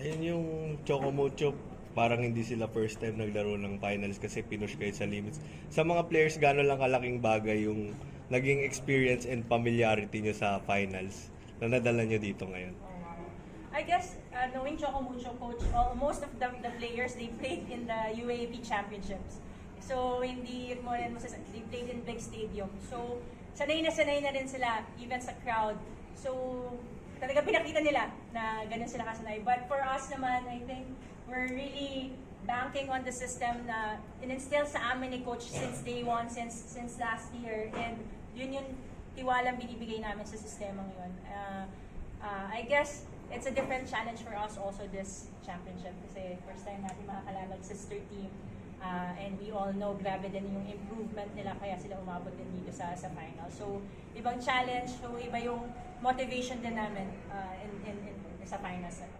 Ayun yung Chocomucho, parang hindi sila first time naglaro ng finals kasi pinush kayo sa limits. Sa mga players, gano'n lang kalaking bagay yung naging experience and familiarity nyo sa finals na nadala nyo dito ngayon? I guess, knowing Choco Mucho, coach, most of the players, they played in the UAAP championships. So, hindi mo rin they played in big stadium. So, sanay na rin sila, even sa crowd. So, talaga pinakita nila na ganun sila kasanay. But for us naman, I think we're really banking on the system na in-instill sa amin ni coach since day one, since last year. And yun yung tiwalang binibigay namin sa sistemang yun. I guess it's a different challenge for us also this championship kasi first time natin makakalaban sister team. And we all know grabe din yung improvement nila kaya sila umabot din dito sa final. So, ibang challenge, so iba yung motivation din namin in sa finals na to.